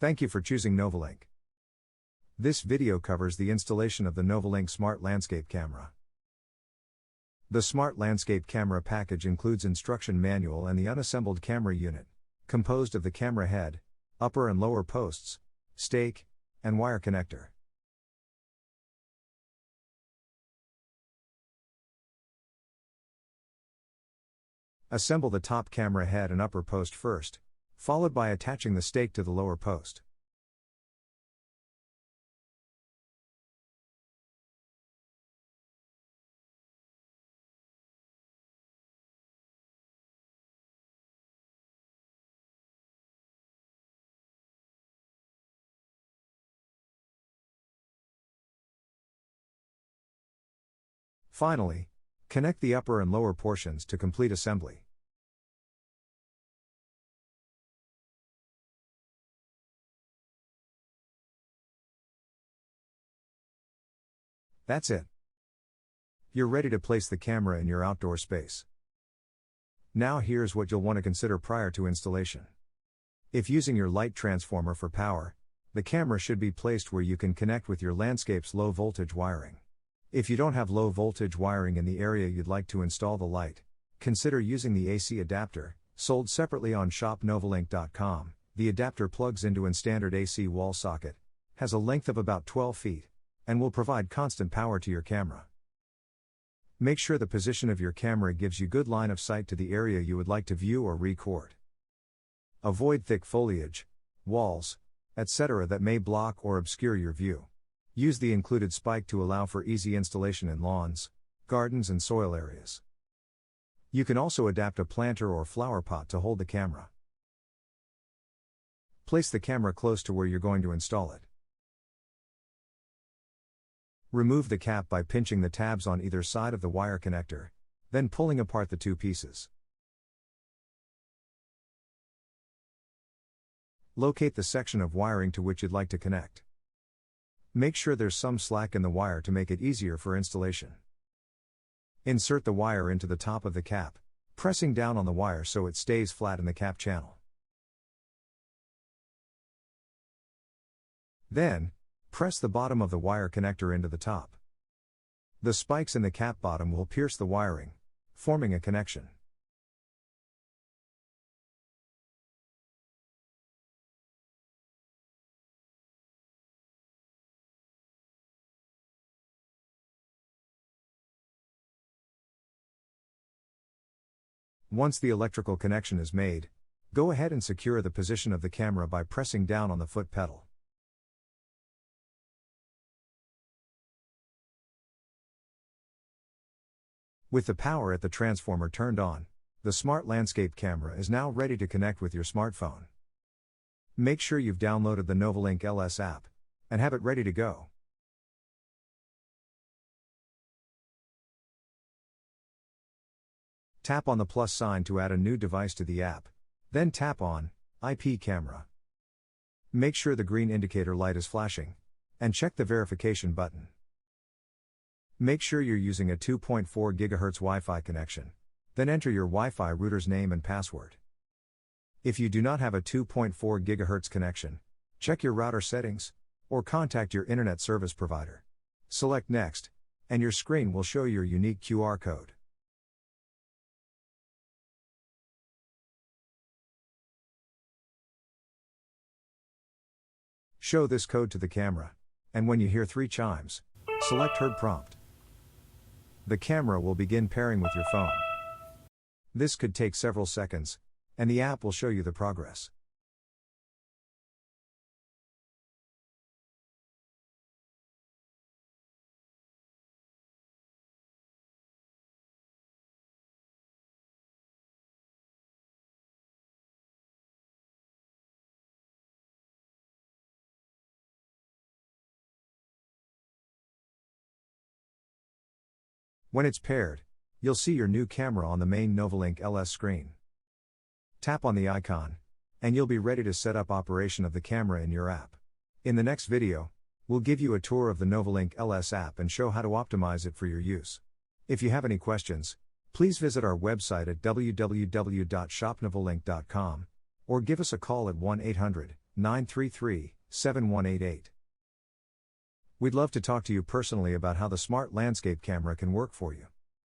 Thank you for choosing Novalink. This video covers the installation of the Novalink Smart Landscape Camera. The Smart Landscape Camera package includes instruction manual and the unassembled camera unit, composed of the camera head, upper and lower posts, stake, and wire connector. Assemble the top camera head and upper post first, followed by attaching the stake to the lower post. Finally, connect the upper and lower portions to complete assembly. That's it. You're ready to place the camera in your outdoor space. Now here's what you'll want to consider prior to installation. If using your light transformer for power, the camera should be placed where you can connect with your landscape's low voltage wiring. If you don't have low voltage wiring in the area you'd like to install the light, consider using the AC adapter, sold separately on shopnovalink.com. The adapter plugs into a standard AC wall socket, has a length of about 12 feet, and will provide constant power to your camera. Make sure the position of your camera gives you good line of sight to the area you would like to view or record. Avoid thick foliage, walls, etc. that may block or obscure your view. Use the included spike to allow for easy installation in lawns, gardens and soil areas. You can also adapt a planter or flower pot to hold the camera. Place the camera close to where you're going to install it. Remove the cap by pinching the tabs on either side of the wire connector, then pulling apart the two pieces. Locate the section of wiring to which you'd like to connect. Make sure there's some slack in the wire to make it easier for installation. Insert the wire into the top of the cap, pressing down on the wire so it stays flat in the cap channel. Then, press the bottom of the wire connector into the top. The spikes in the cap bottom will pierce the wiring, forming a connection. Once the electrical connection is made, go ahead and secure the position of the camera by pressing down on the foot pedal. With the power at the transformer turned on, the Smart Landscape Camera is now ready to connect with your smartphone. Make sure you've downloaded the Novalink LS app, and have it ready to go. Tap on the plus sign to add a new device to the app, then tap on IP Camera. Make sure the green indicator light is flashing, and check the verification button. Make sure you're using a 2.4 GHz Wi-Fi connection, then enter your Wi-Fi router's name and password. If you do not have a 2.4 GHz connection, check your router settings, or contact your internet service provider. Select Next, and your screen will show your unique QR code. Show this code to the camera, and when you hear 3 chimes, select Heard Prompt. The camera will begin pairing with your phone. This could take several seconds, and the app will show you the progress. When it's paired, you'll see your new camera on the main Novalink LS screen. Tap on the icon, and you'll be ready to set up operation of the camera in your app. In the next video, we'll give you a tour of the Novalink LS app and show how to optimize it for your use. If you have any questions, please visit our website at www.shopnovalink.com, or give us a call at 1-800 933 7188. We'd love to talk to you personally about how the smart landscape camera can work for you.